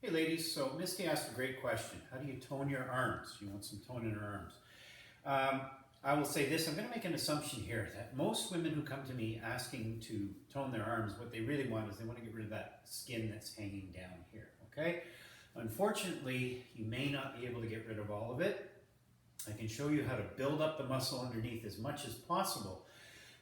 Hey ladies, so Misty asked a great question. How do you tone your arms? You want some tone in her arms. I will say this, I'm going to make an assumption here that most women who come to me asking to tone their arms, what they really want is they want to get rid of that skin that's hanging down here, okay? Unfortunately, you may not be able to get rid of all of it. I can show you how to build up the muscle underneath as much as possible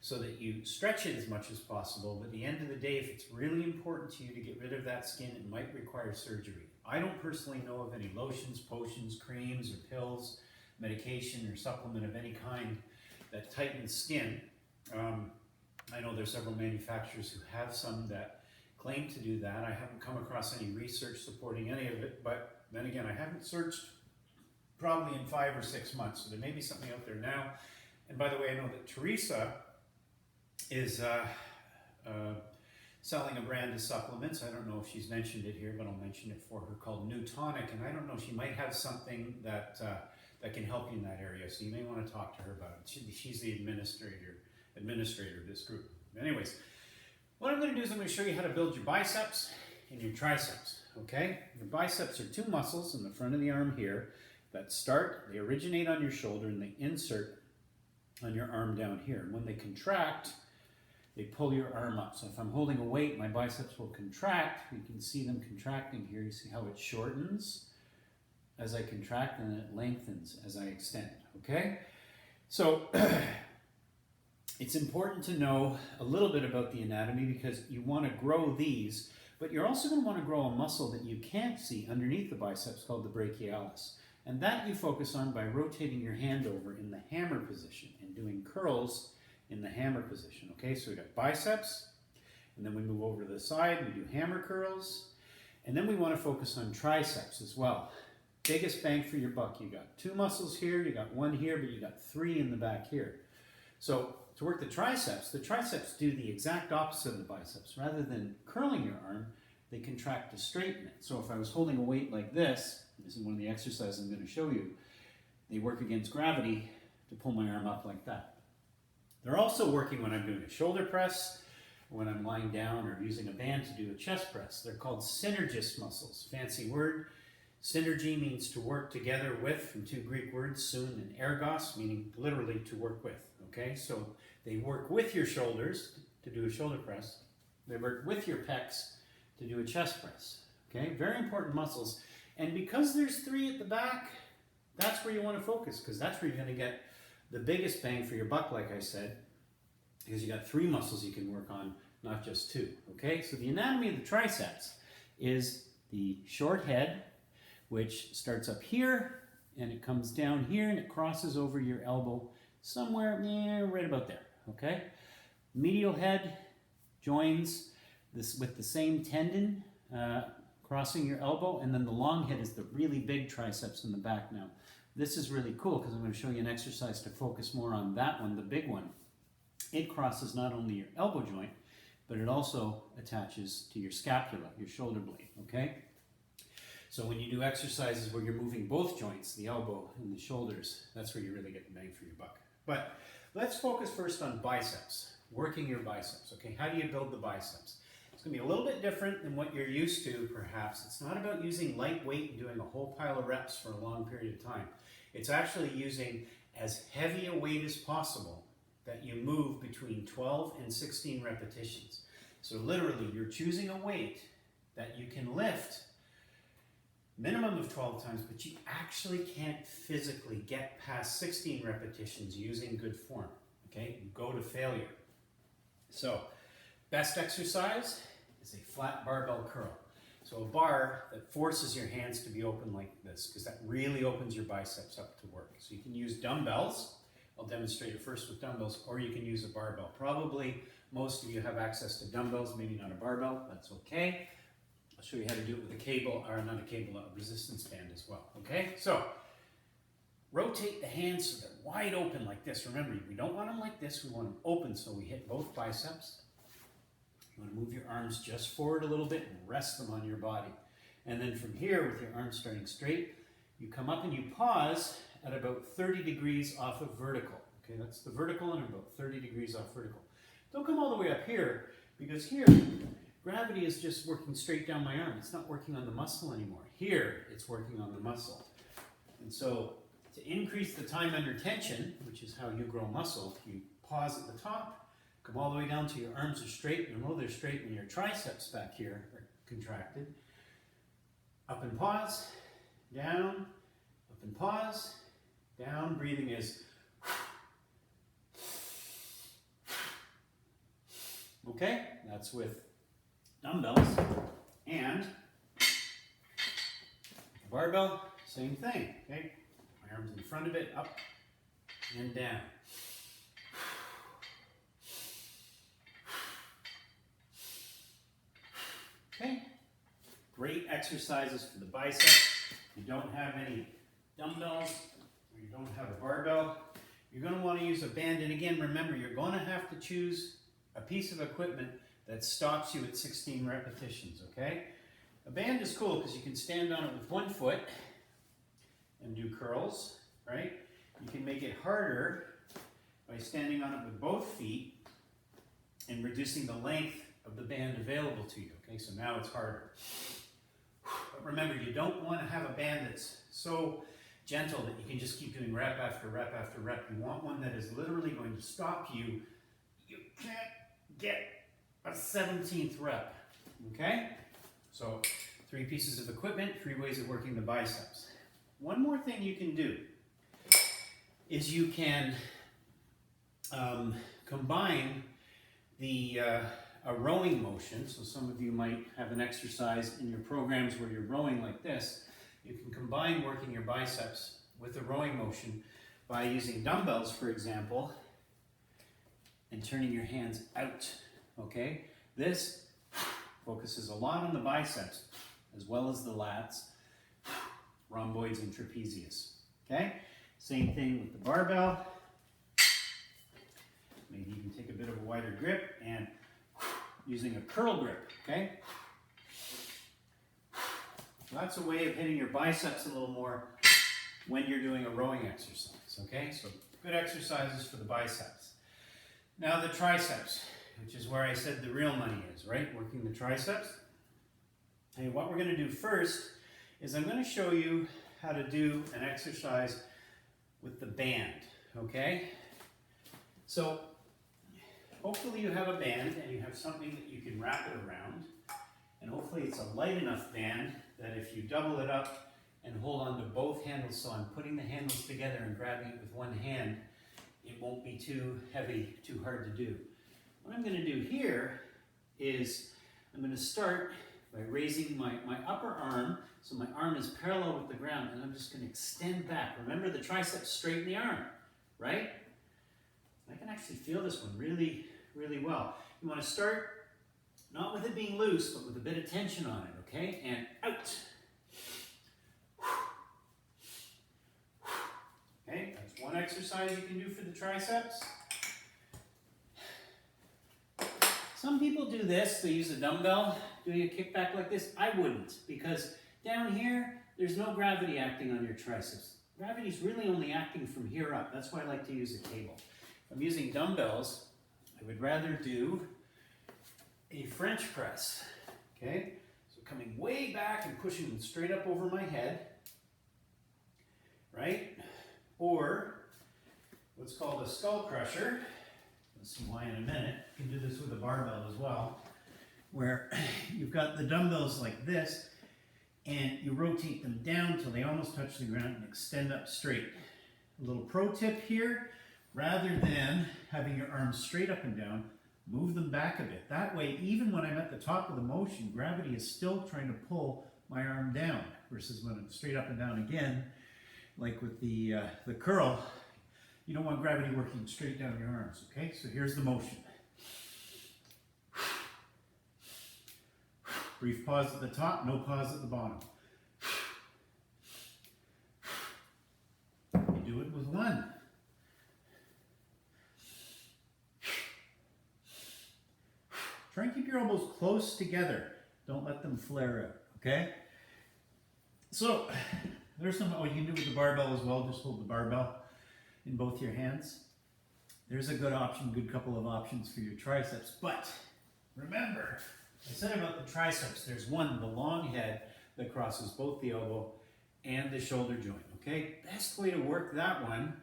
so that you stretch it as much as possible. But at the end of the day, if it's really important to you to get rid of that skin, it might require surgery. I don't personally know of any lotions, potions, creams, or pills, medication, or supplement of any kind that tightens skin. I know there's several manufacturers who have some that claim to do that. I haven't come across any research supporting any of it, but then again, I haven't searched probably in 5 or 6 months, so there may be something out there now. And by the way, I know that Teresa is selling a brand of supplements. I don't know if she's mentioned it here, but I'll mention it for her, called New Tonic, and I don't know, she might have something that that can help you in that area, so you may want to talk to her about it. She's the administrator of this group. Anyways, what I'm going to do is I'm going to show you how to build your biceps and your triceps, okay? Your biceps are 2 muscles in the front of the arm here that they originate on your shoulder and they insert on your arm down here. And when they contract, they pull your arm up. So if I'm holding a weight, my biceps will contract. You can see them contracting here. You see how it shortens as I contract and it lengthens as I extend, okay? So it's important to know a little bit about the anatomy because you want to grow these, but you're also going to want to grow a muscle that you can't see underneath the biceps called the brachialis. And that you focus on by rotating your hand over in the hammer position and doing curls in the hammer position. Okay, so we got biceps, and then we move over to the side, we do hammer curls, and then we want to focus on triceps as well. Biggest bang for your buck. You got 2 muscles here, you got 1 here, but you got 3 in the back here. So to work the triceps do the exact opposite of the biceps. Rather than curling your arm, they contract to straighten it. So if I was holding a weight like this is one of the exercises I'm going to show you, they work against gravity to pull my arm up like that. They're also working when I'm doing a shoulder press, when I'm lying down or using a band to do a chest press. They're called synergist muscles. Fancy word. Synergy means to work together with, from 2 Greek words, sun and ergos, meaning literally to work with. Okay, so they work with your shoulders to do a shoulder press. They work with your pecs to do a chest press. Okay, very important muscles. And because there's 3 at the back, that's where you want to focus, because that's where you're going to get the biggest bang for your buck, like I said, because you got 3 muscles you can work on, not just 2. Okay, so the anatomy of the triceps is the short head, which starts up here, and it comes down here, and it crosses over your elbow somewhere right about there. Okay, medial head joins this with the same tendon crossing your elbow, and then the long head is the really big triceps in the back. Now, this is really cool because I'm going to show you an exercise to focus more on that one, the big one. It crosses not only your elbow joint, but it also attaches to your scapula, your shoulder blade, okay? So when you do exercises where you're moving both joints, the elbow and the shoulders, that's where you really get the bang for your buck. But let's focus first on biceps, working your biceps, okay? How do you build the biceps? It's going to be a little bit different than what you're used to, perhaps. It's not about using light weight and doing a whole pile of reps for a long period of time. It's actually using as heavy a weight as possible that you move between 12 and 16 repetitions. So literally, you're choosing a weight that you can lift minimum of 12 times, but you actually can't physically get past 16 repetitions using good form, okay? You go to failure. So, best exercise is a flat barbell curl. So a bar that forces your hands to be open like this, because that really opens your biceps up to work. So you can use dumbbells. I'll demonstrate it first with dumbbells, or you can use a barbell. Probably most of you have access to dumbbells, maybe not a barbell, that's okay. I'll show you how to do it with a cable, or not a cable, a resistance band as well, okay? So, rotate the hands so they're wide open like this. Remember, we don't want them like this, we want them open so we hit both biceps. You want to move your arms just forward a little bit and rest them on your body. And then from here, with your arms starting straight, you come up and you pause at about 30 degrees off of vertical. Okay, that's the vertical, and about 30 degrees off vertical. Don't come all the way up here, because here gravity is just working straight down my arm. It's not working on the muscle anymore. Here, it's working on the muscle. And so to increase the time under tension, which is how you grow muscle, you pause at the top, come all the way down till your arms are straight. You know they're straight when your triceps back here are contracted. Up and pause, down, up and pause, down. Breathing is okay. That's with dumbbells. And barbell, same thing. Okay, my arms in front of it, up and down. Okay, great exercises for the biceps. If you don't have any dumbbells or you don't have a barbell, you're going to want to use a band. And again, remember, you're going to have to choose a piece of equipment that stops you at 16 repetitions, okay? A band is cool because you can stand on it with one foot and do curls, right? You can make it harder by standing on it with both feet and reducing the length of the band available to you, okay? So now it's harder. But remember, you don't want to have a band that's so gentle that you can just keep doing rep after rep after rep. You want one that is literally going to stop you. You can't get a 17th rep, okay? So 3 pieces of equipment, 3 ways of working the biceps. One more thing you can do is you can combine a rowing motion. So some of you might have an exercise in your programs where you're rowing like this. You can combine working your biceps with a rowing motion by using dumbbells, for example, and turning your hands out, okay? This focuses a lot on the biceps as well as the lats, rhomboids and trapezius, okay? Same thing with the barbell. Maybe you can take a bit of a wider grip and using a curl grip, okay? That's a way of hitting your biceps a little more when you're doing a rowing exercise, okay? So good exercises for the biceps. Now the triceps, which is where I said the real money is, right? Working the triceps. And what we're going to do first is I'm going to show you how to do an exercise with the band, okay? So hopefully you have a band and you have something that you can wrap it around. And hopefully it's a light enough band that if you double it up and hold on to both handles, so I'm putting the handles together and grabbing it with one hand, it won't be too heavy, too hard to do. What I'm going to do here is I'm going to start by raising my upper arm, so my arm is parallel with the ground, and I'm just going to extend back. Remember, the triceps straighten the arm, right? I can actually feel this one really, really well. You want to start not with it being loose, but with a bit of tension on it, okay? And out. Okay, that's one exercise you can do for the triceps. Some people do this, they use a dumbbell, doing a kickback like this. I wouldn't, because down here, there's no gravity acting on your triceps. Gravity's really only acting from here up. That's why I like to use a cable. If I'm using dumbbells, I would rather do a French press, okay? So coming way back and pushing them straight up over my head, right? Or what's called a skull crusher. Let's see why in a minute. You can do this with a barbell as well, where you've got the dumbbells like this, and you rotate them down till they almost touch the ground and extend up straight. A little pro tip here, rather than having your arms straight up and down, move them back a bit. That way, even when I'm at the top of the motion, gravity is still trying to pull my arm down, versus when I'm straight up and down again, like with the curl, you don't want gravity working straight down your arms, okay? So here's the motion. Brief pause at the top, no pause at the bottom. You do it with one. Try and keep your elbows close together. Don't let them flare out, okay? So, there's some, you can do it with the barbell as well. Just hold the barbell in both your hands. There's a good option, good couple of options for your triceps. But remember, I said about the triceps, there's one, the long head that crosses both the elbow and the shoulder joint, okay? Best way to work that one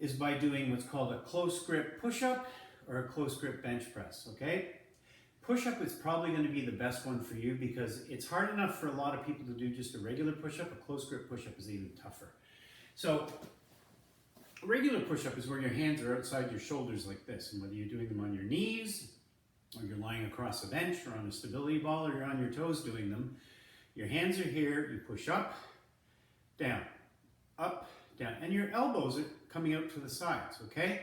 is by doing what's called a close grip push-up or a close grip bench press, okay? Push-up is probably going to be the best one for you because it's hard enough for a lot of people to do just a regular push-up. A close grip push-up is even tougher. So a regular push-up is where your hands are outside your shoulders like this, and whether you're doing them on your knees or you're lying across a bench or on a stability ball or you're on your toes doing them, your hands are here, you push up, down, and your elbows are coming out to the sides, okay?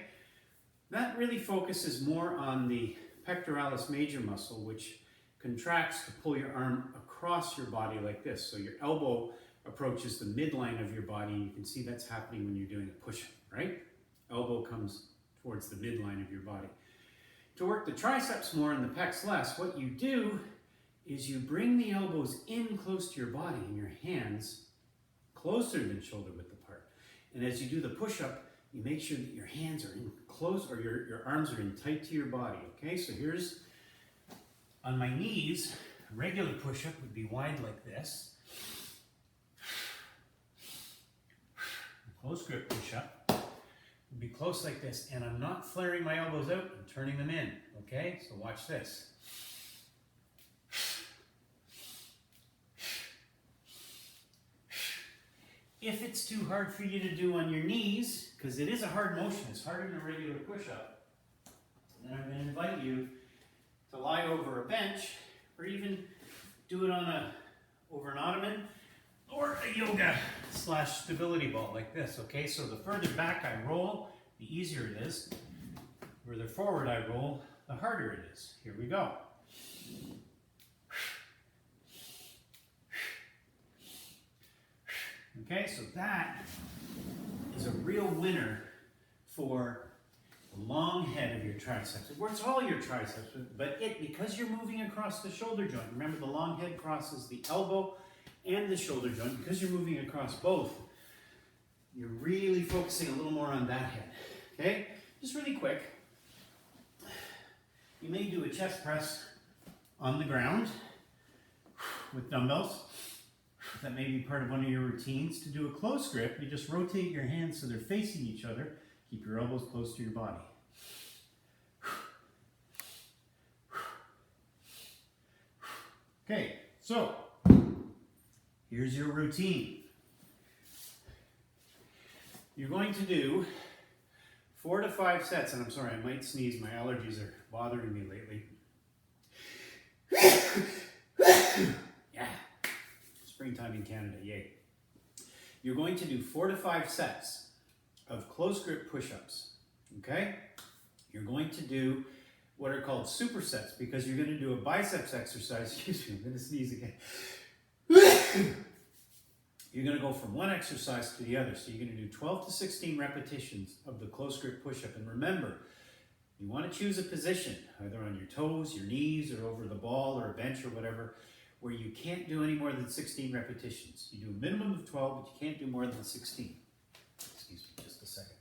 That really focuses more on the pectoralis major muscle, which contracts to pull your arm across your body like this. So your elbow approaches the midline of your body, and you can see that's happening when you're doing a push-up, right? Elbow comes towards the midline of your body. To work the triceps more and the pecs less, what you do is you bring the elbows in close to your body and your hands closer than shoulder width apart. And as you do the push-up, you make sure that your hands are in close, or your arms are in tight to your body, okay? So here's, on my knees, a regular push-up would be wide like this. A close grip push-up would be close like this, and I'm not flaring my elbows out, I'm turning them in, okay? So watch this. If it's too hard for you to do on your knees, because it is a hard motion, it's harder than a regular push-up, then I'm going to invite you to lie over a bench, or even do it over an ottoman, or a yoga / stability ball like this, okay? So the further back I roll, the easier it is. The further forward I roll, the harder it is. Here we go. Okay, so that is a real winner for the long head of your triceps. It works all your triceps, but because you're moving across the shoulder joint, remember the long head crosses the elbow and the shoulder joint, because you're moving across both, you're really focusing a little more on that head, okay? Just really quick, you may do a chest press on the ground with dumbbells. That may be part of one of your routines. To do a close grip, you just rotate your hands so they're facing each other. Keep your elbows close to your body. Okay, so here's your routine. You're going to do 4 to 5 sets, and I'm sorry, I might sneeze. My allergies are bothering me lately. Yeah. Springtime in Canada, yay. You're going to do 4 to 5 sets of close grip push-ups, okay? You're going to do what are called supersets, because you're going to do a biceps exercise. Excuse me, I'm going to sneeze again. You're going to go from one exercise to the other. So you're going to do 12 to 16 repetitions of the close grip push-up. And remember, you want to choose a position, either on your toes, your knees, or over the ball or a bench or whatever, where you can't do any more than 16 repetitions. You do a minimum of 12, but you can't do more than 16. Excuse me, just a second.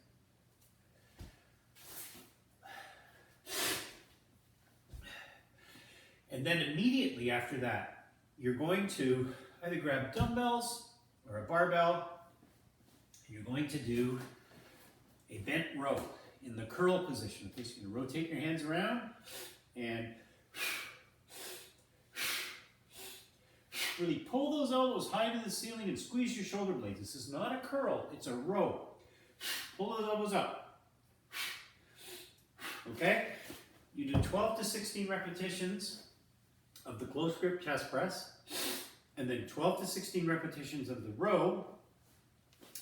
And then immediately after that, you're going to either grab dumbbells or a barbell. You're going to do a bent row in the curl position. Okay, so you're going to rotate your hands around and really pull those elbows high to the ceiling and squeeze your shoulder blades. This is not a curl, it's a row. Pull those elbows up. Okay? You do 12 to 16 repetitions of the close grip chest press, and then 12 to 16 repetitions of the row,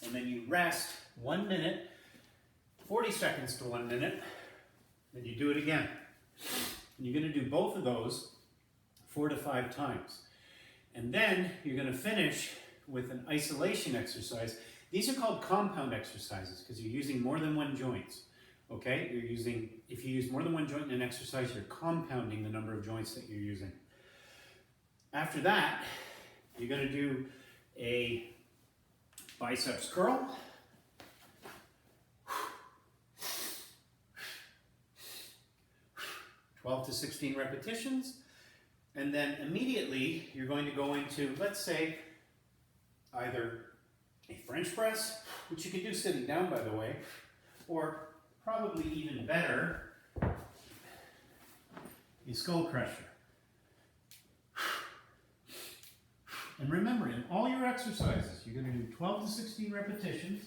and then you rest 1 minute, 40 seconds to 1 minute, then you do it again. And you're going to do both of those 4 to 5 times. And then you're going to finish with an isolation exercise. These are called compound exercises because you're using more than one joint. Okay? If you use more than one joint in an exercise, you're compounding the number of joints that you're using. After that, you're going to do a biceps curl. (12 to 16 repetitions). And then immediately you're going to go into, let's say, either a French press, which you can do sitting down, by the way, or probably even better, a skull crusher. And remember, in all your exercises, you're going to do 12 to 16 repetitions,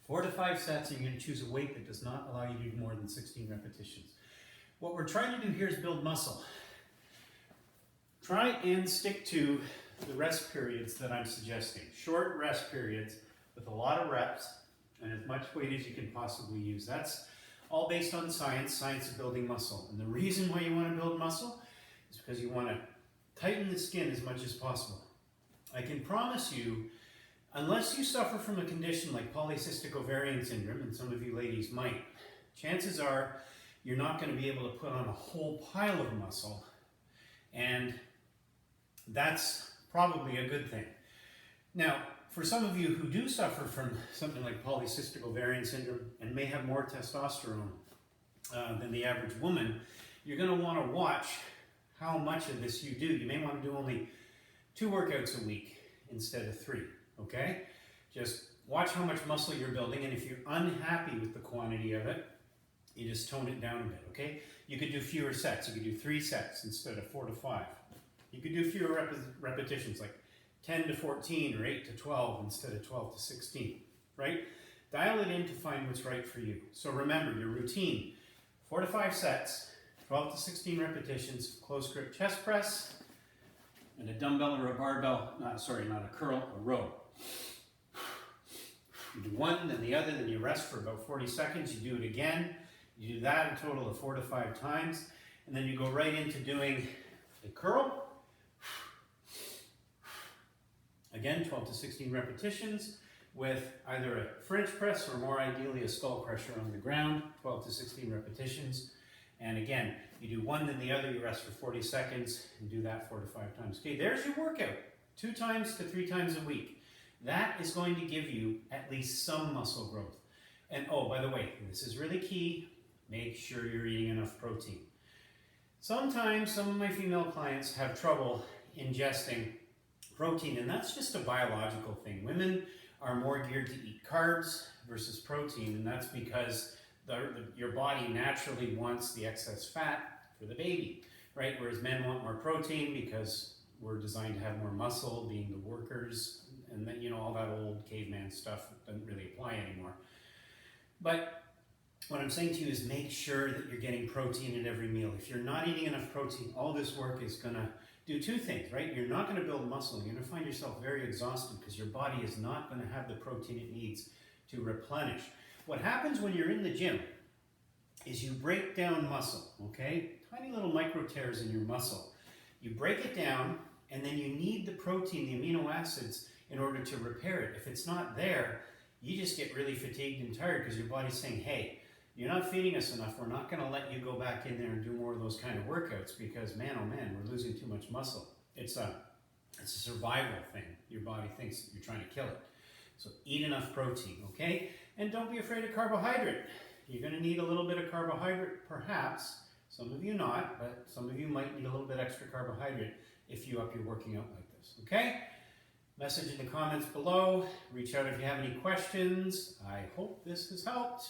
4 to 5 sets, and you're going to choose a weight that does not allow you to do more than 16 repetitions. What we're trying to do here is build muscle. Try and stick to the rest periods that I'm suggesting. Short rest periods with a lot of reps and as much weight as you can possibly use. That's all based on science of building muscle. And the reason why you want to build muscle is because you want to tighten the skin as much as possible. I can promise you, unless you suffer from a condition like polycystic ovarian syndrome, and some of you ladies might, chances are you're not going to be able to put on a whole pile of muscle, and that's probably a good thing. Now, for some of you who do suffer from something like polycystic ovarian syndrome and may have more testosterone than the average woman, you're going to want to watch how much of this you do. You may want to do only 2 workouts a week instead of 3, okay? Just watch how much muscle you're building, and if you're unhappy with the quantity of it, you just tone it down a bit, okay? You could do fewer sets. You could do 3 sets instead of 4 to 5. You could do fewer repetitions, like 10 to 14 or 8 to 12 instead of 12 to 16, right? Dial it in to find what's right for you. So remember, your routine, 4 to 5 sets, 12 to 16 repetitions, close grip chest press, and a dumbbell or a barbell, not a curl, a row. You do one, then the other, then you rest for about 40 seconds, you do it again. You do that a total of 4 to 5 times, and then you go right into doing a curl. Again, 12 to 16 repetitions with either a French press or more ideally a skull crusher on the ground, 12 to 16 repetitions. And again, you do one, then the other, you rest for 40 seconds, and do that 4 to 5 times. Okay, there's your workout, 2 times to 3 times a week. That is going to give you at least some muscle growth. And oh, by the way, this is really key, make sure you're eating enough protein. Sometimes some of my female clients have trouble ingesting protein, and that's just a biological thing. Women are more geared to eat carbs versus protein, and that's because your body naturally wants the excess fat for the baby, right? Whereas men want more protein because we're designed to have more muscle, being the workers, and then, you know, all that old caveman stuff doesn't really apply anymore. But what I'm saying to you is make sure that you're getting protein at every meal. If you're not eating enough protein, all this work is going to do 2 things, right? You're not going to build muscle. You're going to find yourself very exhausted because your body is not going to have the protein it needs to replenish. What happens when you're in the gym is you break down muscle, okay? Tiny little micro tears in your muscle. You break it down, and then you need the protein, the amino acids, in order to repair it. If it's not there, you just get really fatigued and tired because your body's saying, hey, you're not feeding us enough. We're not going to let you go back in there and do more of those kind of workouts because, man, oh man, we're losing too much muscle. It's a survival thing. Your body thinks you're trying to kill it. So eat enough protein, okay? And don't be afraid of carbohydrate. You're going to need a little bit of carbohydrate, perhaps. Some of you not, but some of you might need a little bit extra carbohydrate if you up your working out like this, okay? Message in the comments below. Reach out if you have any questions. I hope this has helped.